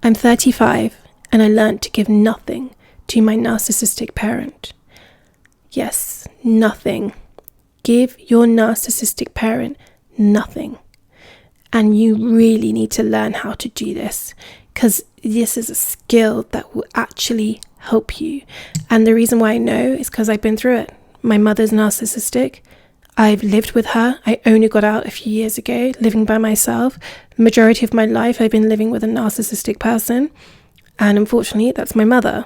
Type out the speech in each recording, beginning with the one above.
I'm 35 and I learned to give nothing to my narcissistic parent. Yes, nothing. Give your narcissistic parent nothing. And you really need to learn how to do this, because this is a skill that will actually help you. And the reason why I know is because I've been through it. My mother's narcissistic. I've lived with her. I only got out a few years ago, living by myself. The majority of my life, I've been living with a narcissistic person. And unfortunately, that's my mother,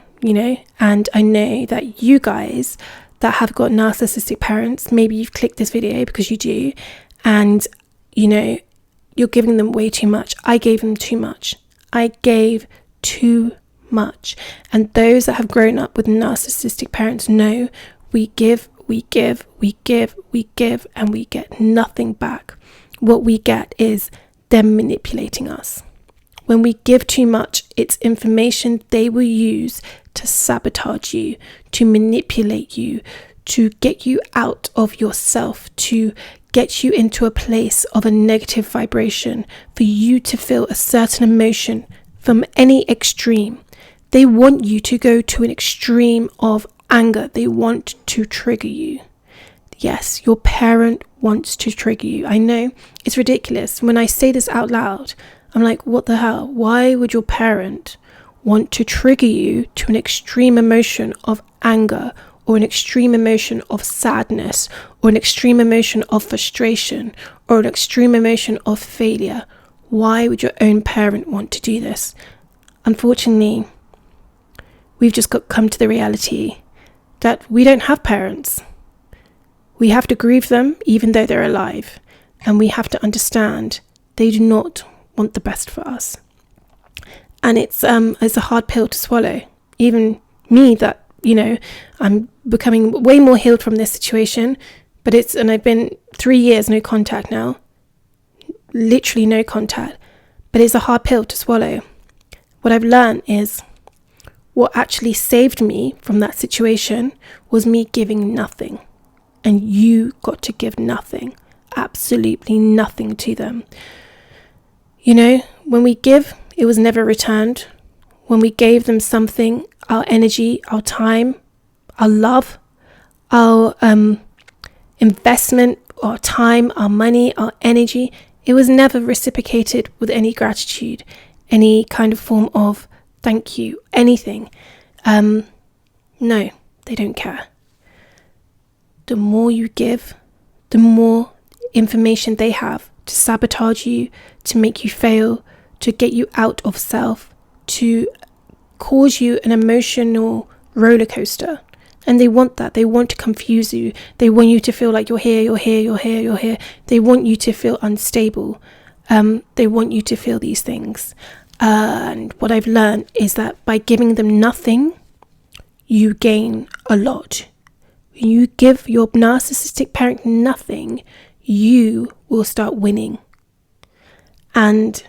And I know that you guys that have got narcissistic parents, maybe you've clicked this video because you do. And, you're giving them way too much. I gave them too much. I gave too much. And those that have grown up with narcissistic parents know we give, and we get nothing back. What we get is them manipulating us. When we give too much, it's information they will use to sabotage you, to manipulate you, to get you out of yourself, to get you into a place of a negative vibration, for you to feel a certain emotion from any extreme. They want you to go to an extreme of anger. They want to trigger you. Yes, your parent wants to trigger you. I know it's ridiculous. When I say this out loud, I'm like, what the hell? Why would your parent want to trigger you to an extreme emotion of anger, or an extreme emotion of sadness, or an extreme emotion of frustration, or an extreme emotion of failure? Why would your own parent want to do this? Unfortunately, we've just come to the reality that we don't have parents. We have to grieve them even though they're alive. And we have to understand they do not want the best for us. And it's a hard pill to swallow. Even me, that I'm becoming way more healed from this situation, and I've been 3 years no contact now, literally no contact, but it's a hard pill to swallow. What I've learned is what actually saved me from that situation was me giving nothing, and you got to give nothing, absolutely nothing to them. When we give, it was never returned. When we gave them something, our energy, our time, our love, our investment, our time, our money, our energy, it was never reciprocated with any gratitude, any kind of form of thank you, anything. No, they don't care. The more you give, the more information they have to sabotage you, to make you fail, to get you out of self, to cause you an emotional roller coaster. And they want that. They want to confuse you. They want you to feel like you're here. They want you to feel unstable. They want you to feel these things. And what I've learned is that by giving them nothing, you gain a lot. When you give your narcissistic parent nothing, you will start winning. And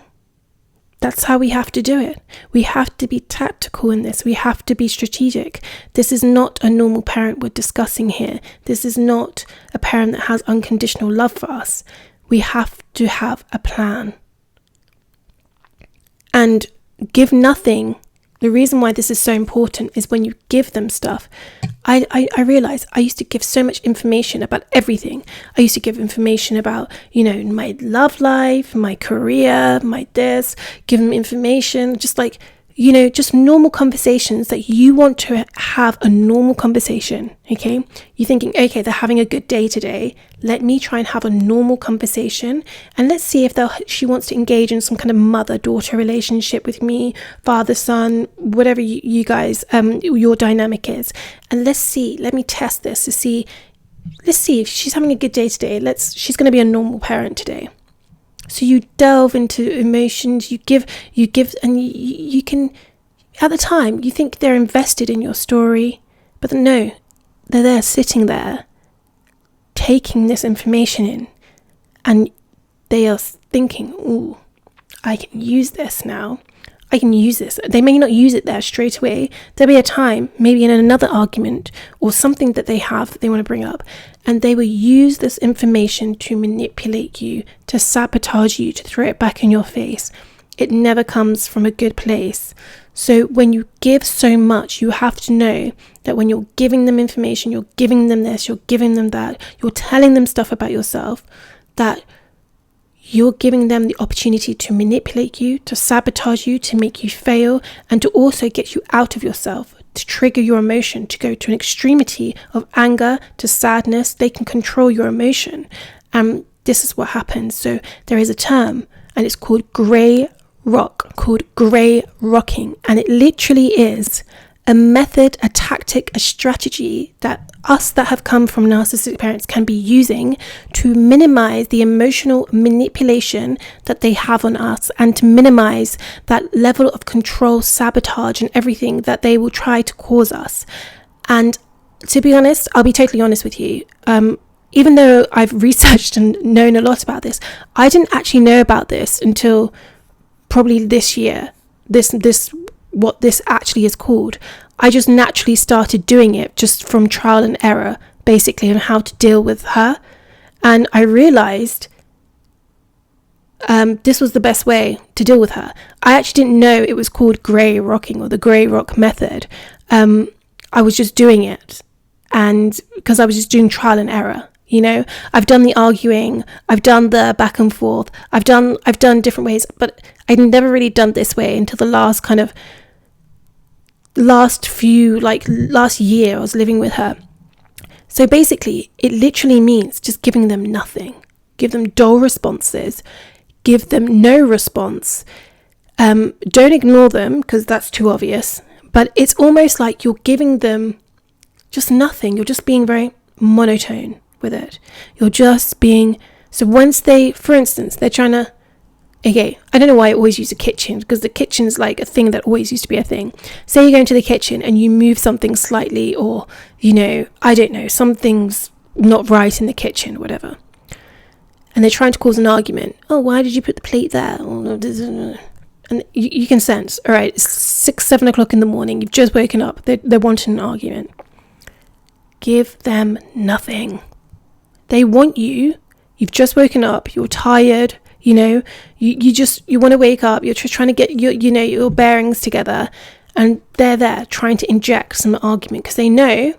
that's how we have to do it. We have to be tactical in this. We have to be strategic. This is not a normal parent we're discussing here. This is not a parent that has unconditional love for us. We have to have a plan. And give nothing. The reason why this is so important is when you give them stuff. I realized I used to give so much information about everything. I used to give information about, my love life, my career, give them information, just like, just normal conversations that you want to have a normal conversation, okay? You're thinking, okay, they're having a good day today. Let me try and have a normal conversation, and let's see if she wants to engage in some kind of mother-daughter relationship with me, father-son, whatever you guys, your dynamic is. And let me test this let's see if she's having a good day today. She's going to be a normal parent today. So you delve into emotions, you give, and you can, at the time, you think they're invested in your story, but no, they're there sitting there, taking this information in, and they are thinking, ooh, I can use this now. I can use this. They may not use it there straight away. There'll be a time, maybe in another argument or something that they have that they want to bring up, and they will use this information to manipulate you, to sabotage you, to throw it back in your face. It never comes from a good place. So when you give so much, you have to know that when you're giving them information, you're giving them this, you're giving them that, you're telling them stuff about yourself, that you're giving them the opportunity to manipulate you, to sabotage you, to make you fail, and to also get you out of yourself, to trigger your emotion, to go to an extremity of anger, to sadness. They can control your emotion. And this is what happens. So there is a term, and it's called grey rocking. And it literally is a method, a tactic, a strategy that us that have come from narcissistic parents can be using to minimize the emotional manipulation that they have on us, and to minimize that level of control, sabotage, and everything that they will try to cause us. And to be honest, I'll be totally honest with you. Even though I've researched and known a lot about this, I didn't actually know about this until probably this year. What this actually is called. I just naturally started doing it just from trial and error, basically, on how to deal with her. And I realized this was the best way to deal with her. I actually didn't know it was called grey rocking or the grey rock method. I was just doing it, and because I was just doing trial and error. You know, I've done the arguing, I've done the back and forth, I've done different ways, but I'd never really done this way until the last year I was living with her. So basically, it literally means just giving them nothing. Give them dull responses. Give them no response. Don't ignore them, because that's too obvious. But it's almost like you're giving them just nothing. You're just being very monotone with it. You're just being... So once they, for instance, they're trying to... Okay, I don't know why I always use a kitchen, because the kitchen's like a thing that always used to be a thing. Say you go into the kitchen and you move something slightly, or, you know, I don't know, something's not right in the kitchen, whatever. And they're trying to cause an argument. Oh, why did you put the plate there? And you can sense, all right, it's 6-7 o'clock in the morning, you've just woken up, they're wanting an argument. Give them nothing. They want you, you've just woken up, you're tired, you know, you want to wake up, you're just trying to get your bearings together, and they're there trying to inject some argument, because they know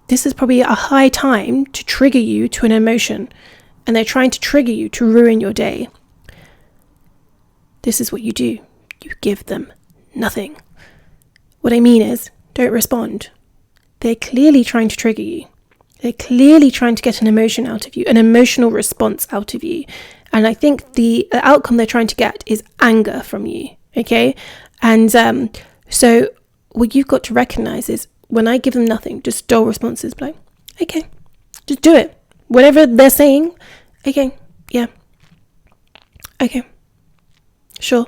this is probably a high time to trigger you to an emotion, and they're trying to trigger you to ruin your day. This is what you do. You give them nothing. What I mean is, don't respond. They're clearly trying to trigger you. They're clearly trying to get an emotion out of you, an emotional response out of you. And I think the outcome they're trying to get is anger from you, okay? And so what you've got to recognize is, when I give them nothing, just dull responses, like, okay, just do it. Whatever they're saying, okay, yeah, okay, sure.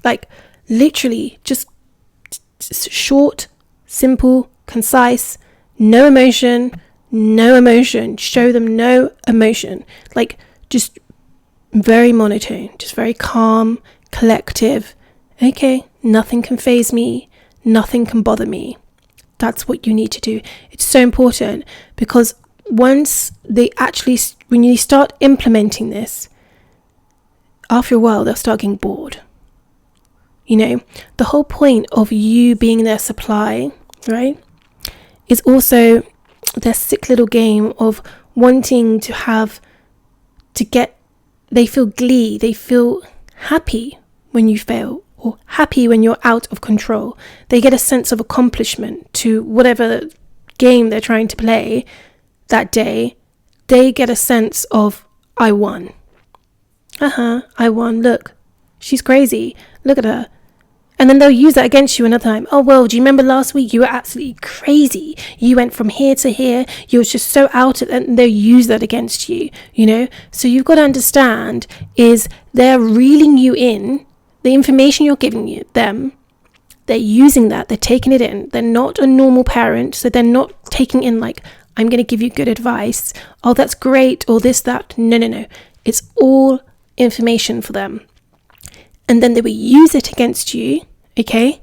Like, literally, just short, simple, concise, no emotion. Show them no emotion. Like, just very monotone, just very calm, collective. Okay, nothing can faze me, nothing can bother me. That's what you need to do. It's so important, because once when you start implementing this, after a while they'll start getting bored. You know, the whole point of you being their supply, right, is also their sick little game of wanting they feel glee, they feel happy when you fail, or happy when you're out of control. They get a sense of accomplishment to whatever game they're trying to play that day. They get a sense of, I won. I won. Look, she's crazy. Look at her. And then they'll use that against you another time. Oh, well, do you remember last week? You were absolutely crazy. You went from here to here. You were just so out of it. And they'll use that against you, you know? So you've got to understand is they're reeling you in. The information you're giving them, they're using that. They're taking it in. They're not a normal parent. So they're not taking in like, I'm going to give you good advice. Oh, that's great. Or this, that. No. It's all information for them. And then they will use it against you, okay,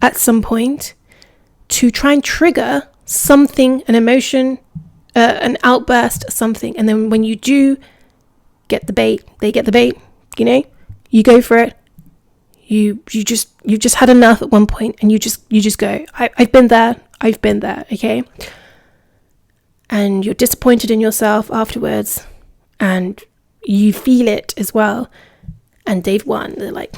at some point, to try and trigger something, an emotion, an outburst, something. And then when you do get the bait, they get the bait, you know, you go for it, you've just had enough at one point, and you just go, I've been there, okay? And you're disappointed in yourself afterwards, and you feel it as well, and they've won. They're like,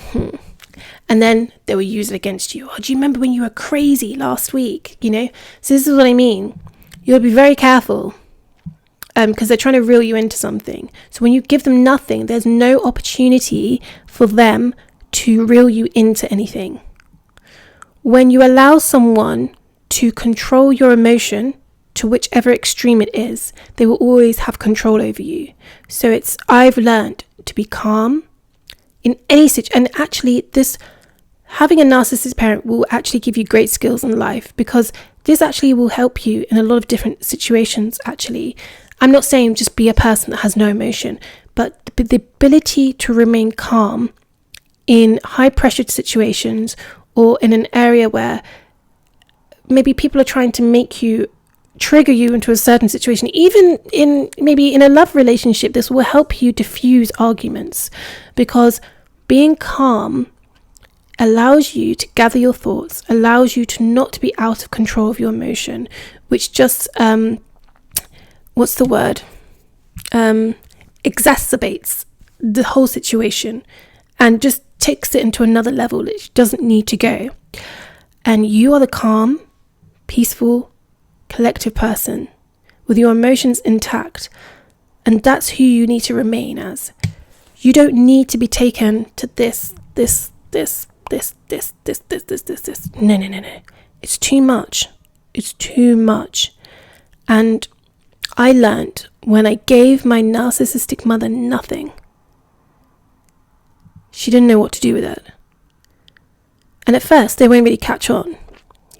and then they will use it against you. Oh, do you remember when you were crazy last week? So this is what I mean. You'll be very careful, because they're trying to reel you into something. So when you give them nothing, there's no opportunity for them to reel you into anything. When you allow someone to control your emotion to whichever extreme it is, they will always have control over you. So I've learned to be calm in any situation. And actually, having a narcissistic parent will actually give you great skills in life, because this actually will help you in a lot of different situations, actually. I'm not saying just be a person that has no emotion, but the ability to remain calm in high pressured situations, or in an area where maybe people are trying to trigger you into a certain situation. Even maybe in a love relationship, this will help you diffuse arguments, because being calm allows you to gather your thoughts, allows you to not be out of control of your emotion, which just exacerbates the whole situation and just takes it into another level it doesn't need to go. And you are the calm, peaceful, collective person with your emotions intact, and that's who you need to remain as. You don't need to be taken to this. No. It's too much. And I learned when I gave my narcissistic mother nothing, she didn't know what to do with it. And at first, they won't really catch on,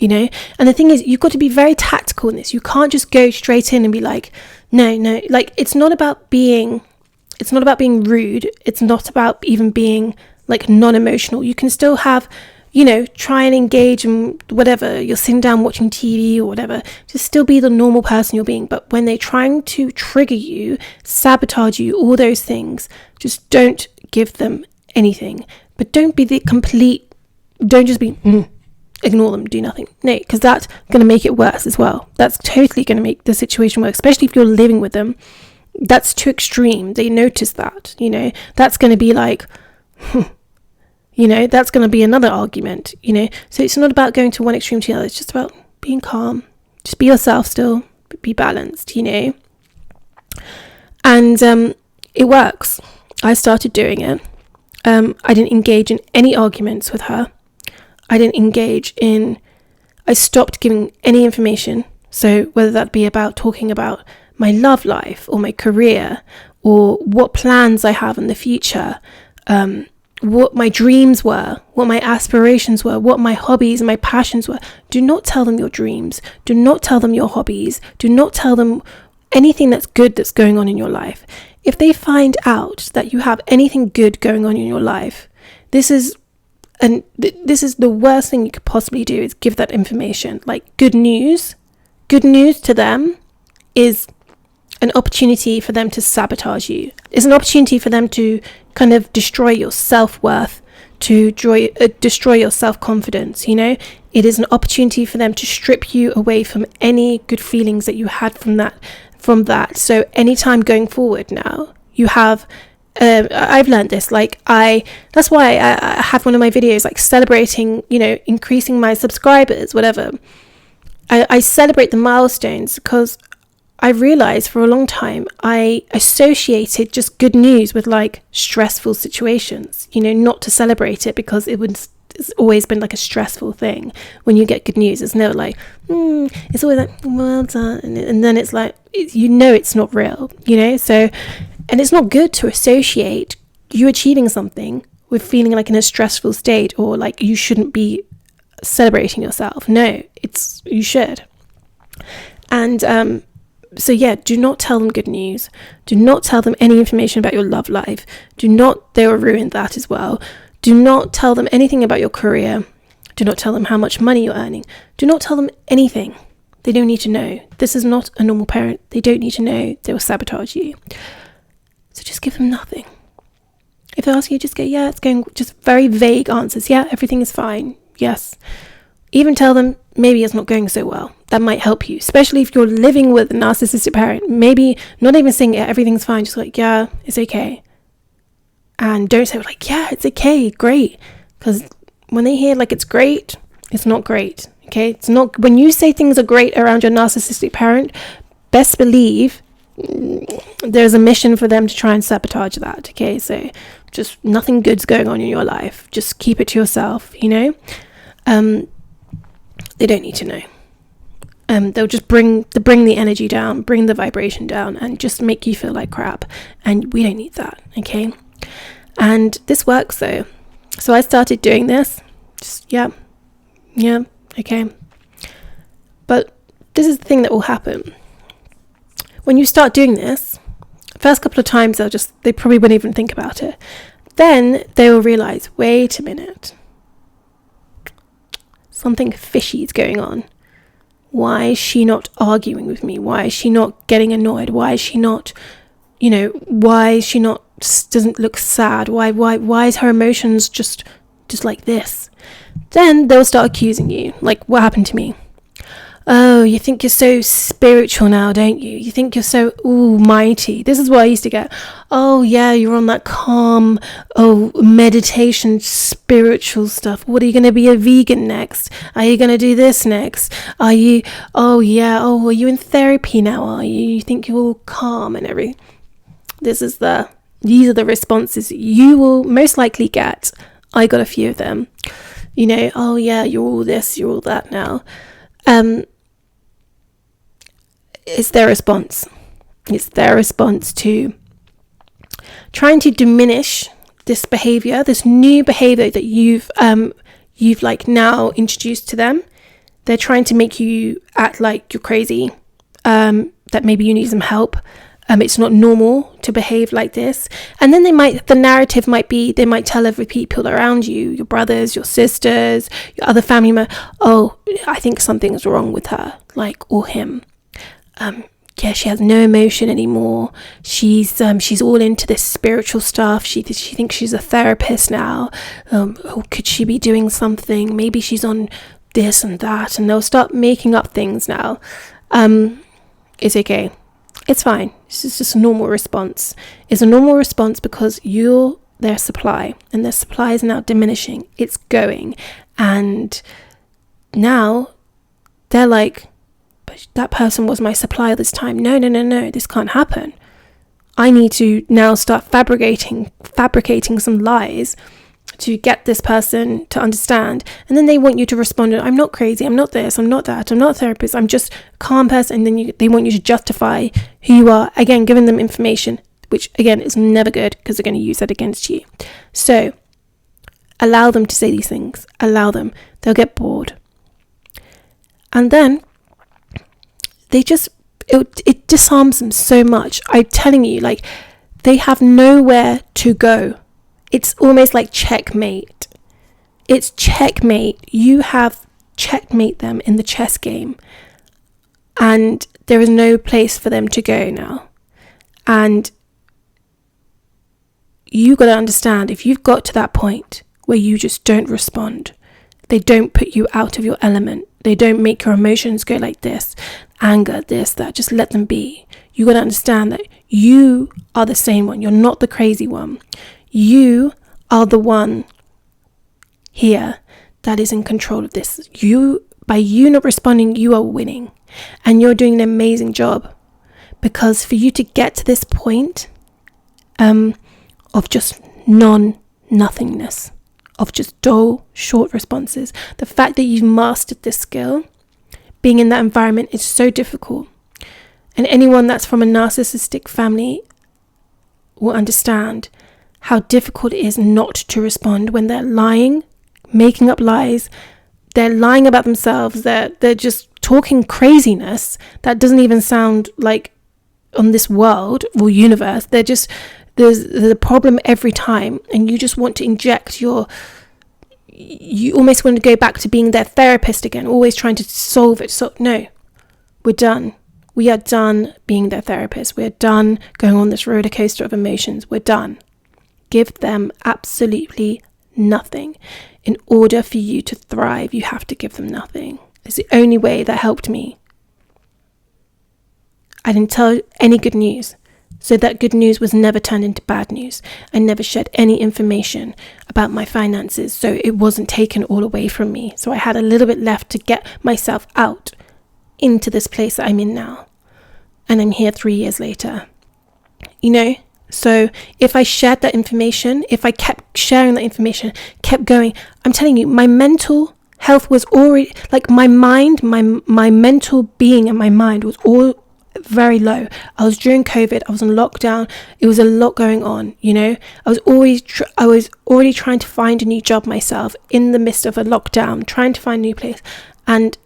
And the thing is, you've got to be very tactical in this. You can't just go straight in and be like, no. Like, it's not about being rude. It's not about even being like non-emotional. You can still have, try and engage in whatever. You're sitting down watching TV or whatever. Just still be the normal person you're being. But when they're trying to trigger you, sabotage you, all those things, just don't give them anything. But don't be don't just be, ignore them, do nothing. No, because that's going to make it worse as well. That's totally going to make the situation worse, especially if you're living with them. That's too extreme. They notice that, that's going to be like, that's going to be another argument, So it's not about going to one extreme to the other. It's just about being calm. Just be yourself still. Be balanced, And it works. I started doing it. I didn't engage in any arguments with her. I stopped giving any information. So whether that be about talking about my love life or my career or what plans I have in the future, what my dreams were, what my aspirations were, what my hobbies and my passions were. Do not tell them your dreams. Do not tell them your hobbies. Do not tell them anything that's good that's going on in your life. If they find out that you have anything good going on in your life, this is the worst thing you could possibly do, is give that information. Like, good news to them is an opportunity for them to sabotage you. It's an opportunity for them to kind of destroy your self-worth, to destroy your self-confidence, It is an opportunity for them to strip you away from any good feelings that you had from that. So anytime going forward now, you have, I've learned this, that's why I have one of my videos, like celebrating, increasing my subscribers, whatever. I celebrate the milestones, because I realized for a long time I associated just good news with like stressful situations, not to celebrate it, because it's always been like a stressful thing. When you get good news, it's never like, it's always like, well done. And then it's like, it's not real, So, and it's not good to associate you achieving something with feeling like in a stressful state, or like you shouldn't be celebrating yourself. No, you should. And, so yeah, do not tell them good news. Do not tell them any information about your love life. They will ruin that as well. Do not tell them anything about your career. Do not tell them how much money you're earning. Do not tell them anything. They don't need to know. This is not a normal parent. They don't need to know. They will sabotage you. So just give them nothing. If they ask you, just go, yeah, it's going, just very vague answers. Yeah, everything is fine. Yes. Even tell them maybe it's not going so well. That might help you, especially if you're living with a narcissistic parent. Maybe not even saying, yeah, everything's fine. Just like, yeah, it's okay. And don't say like, yeah, it's okay, great. Because when they hear like it's great, it's not great. Okay, it's not. When you say things are great around your narcissistic parent, best believe there's a mission for them to try and sabotage that. Okay, so just nothing good's going on in your life. Just keep it to yourself. They don't need to know. They'll just bring the energy down, bring the vibration down, and just make you feel like crap. And we don't need that. Okay, and this works though. So I started doing this. Just yeah. Okay. But this is the thing that will happen. When you start doing this, first couple of times they probably won't even think about it. Then they will realize, wait a minute. Something fishy is going on. Why is she not arguing with me? Why is she not getting annoyed? Why is she not, why is she not, doesn't look sad? Why is her emotions just like this? Then they'll start accusing you, like what happened to me. Oh, you think you're so spiritual now, don't you? You think you're so mighty. This is what I used to get. Oh yeah, you're on that calm, meditation, spiritual stuff. What are you going to be a vegan next? Are you going to do this next? Are you, are you in therapy now, are you? You think you're all calm and everything. These are the responses you will most likely get. I got a few of them. Oh yeah, you're all this, you're all that now. It's their response. It's their response to trying to diminish this behavior, this new behavior that you've like now introduced to them. They're trying to make you act like you're crazy, that maybe you need some help. It's not normal to behave like this. And then the narrative might be, they might tell other people around you, your brothers, your sisters, your other family members, oh, I think something's wrong with her, or him. She has no emotion anymore. She's all into this spiritual stuff. She thinks she's a therapist now. Could she be doing something? Maybe she's on this and that. And they'll start making up things now. It's okay. It's fine. This is just a normal response. It's a normal response because you're their supply, and their supply is now diminishing. It's going. And now they're like, but that person was my supply this time. No, this can't happen. I need to now start fabricating some lies to get this person to understand. And then they want you to respond, I'm not crazy, I'm not this, I'm not that, I'm not a therapist, I'm just a calm person. And then they want you to justify who you are, again giving them information, which again is never good because they're going to use that against you. So allow them to say these things. Allow them. They'll get bored. And then it disarms them so much. I'm telling you, they have nowhere to go. It's almost like checkmate. It's checkmate. You have checkmate them in the chess game. And there is no place for them to go now. And you got to understand, if you've got to that point where you just don't respond, they don't put you out of your element, they don't make your emotions go like this, anger, this, that, just let them be. You got to understand that you are the sane one. You're not the crazy one. You are the one here that is in control of this. By you not responding, you are winning. And you're doing an amazing job. Because for you to get to this point of just nothingness, of just dull, short responses, the fact that you've mastered this skill, being in that environment is so difficult. And anyone that's from a narcissistic family will understand how difficult it is not to respond when they're lying, making up lies, they're lying about themselves, they're just talking craziness that doesn't even sound like on this world or universe. There's a problem every time, and you just want to inject you almost want to go back to being their therapist again, always trying to solve it. So no, we're done. We are done being their therapist. We're done going on this roller coaster of emotions. We're done. give them absolutely nothing. In order for you to thrive, you have to give them nothing. It's the only way that helped me. I didn't tell any good news. So that good news was never turned into bad news. I never shared any information about my finances, so it wasn't taken all away from me. So I had a little bit left to get myself out into this place that I'm in now. And I'm here 3 years later. So if I shared that information, if I kept sharing that information, kept going, I'm telling you, my mental health was already, like my mind, my mental being and my mind was all very low. I was during COVID, I was on lockdown, it was a lot going on, I was already trying to find a new job myself in the midst of a lockdown, trying to find a new place, and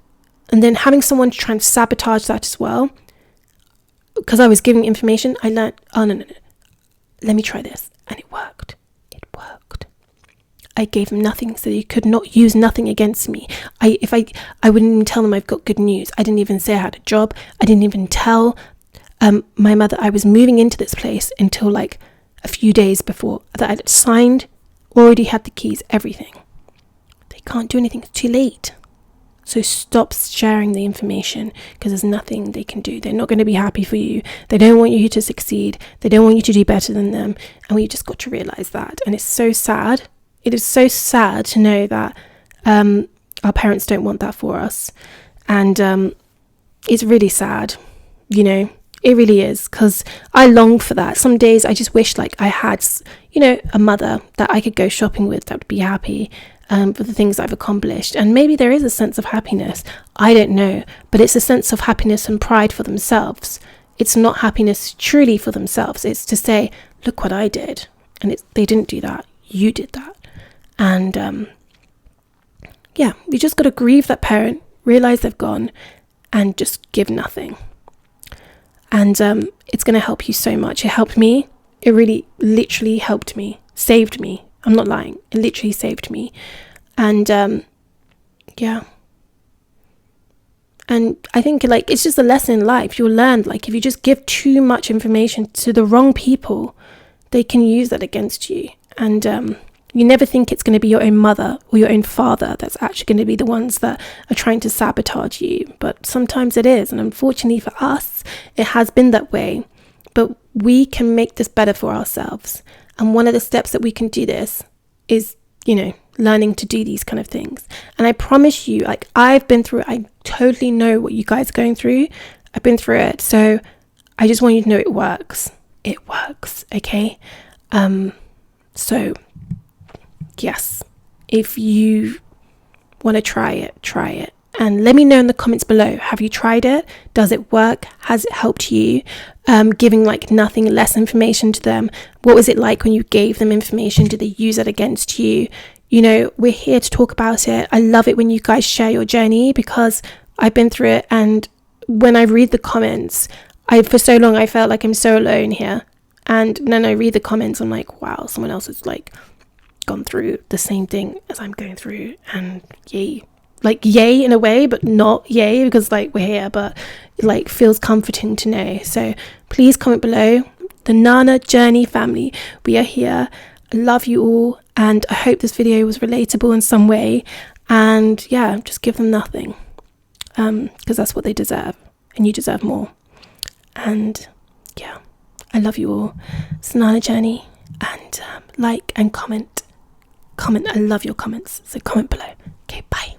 then having someone try and sabotage that as well, because I was giving information. I learned, oh no, let me try this, and it worked. I gave them nothing, so they could not use nothing against me. I wouldn't even tell them I've got good news. I didn't even say I had a job. I didn't even tell my mother I was moving into this place until like a few days before that. I'd signed, already had the keys, everything. They can't do anything. It's too late. So stop sharing the information, because there's nothing they can do. They're not going to be happy for you. They don't want you to succeed. They don't want you to do better than them. And we just got to realize that. And it's so sad. It is so sad to know that our parents don't want that for us. And it's really sad, it really is, because I long for that. Some days I just wish like I had, a mother that I could go shopping with that would be happy for the things I've accomplished. And maybe there is a sense of happiness. I don't know. But it's a sense of happiness and pride for themselves. It's not happiness truly for themselves. It's to say, look what I did. And they didn't do that. You did that. And we just got to grieve that parent, realize they've gone, and just give nothing. And it's going to help you so much. It helped me. It really literally helped me, saved me. I'm not lying. It literally saved me. And and I think like it's just a lesson in life. You'll learn, like, if you just give too much information to the wrong people, they can use that against you. And you never think it's going to be your own mother or your own father that's actually going to be the ones that are trying to sabotage you. But sometimes it is. And unfortunately for us, it has been that way. But we can make this better for ourselves. And one of the steps that we can do this is, learning to do these kind of things. And I promise you, like, I've been through it. I totally know what you guys are going through. I've been through it. So I just want you to know it works. It works. Okay. So yes, if you want to try it. And let me know in the comments below. Have you tried it? Does it work? Has it helped you? Giving like nothing, less information to them. What was it like when you gave them information? Did they use it against you? We're here to talk about it. I love it when you guys share your journey, because I've been through it. And when I read the comments, for so long I felt like I'm so alone here. And then I read the comments, I'm like, wow, someone else has like gone through the same thing as I'm going through. And yay in a way, but not yay, because like we're here, but it like feels comforting to know. So please comment below. The Nana Journey family, we are here. I love you all, and I hope this video was relatable in some way. And just give them nothing, because that's what they deserve, and you deserve more. And I love you all. It's the Nana Journey, and like and comment. I love your comments, so comment below. Okay, bye.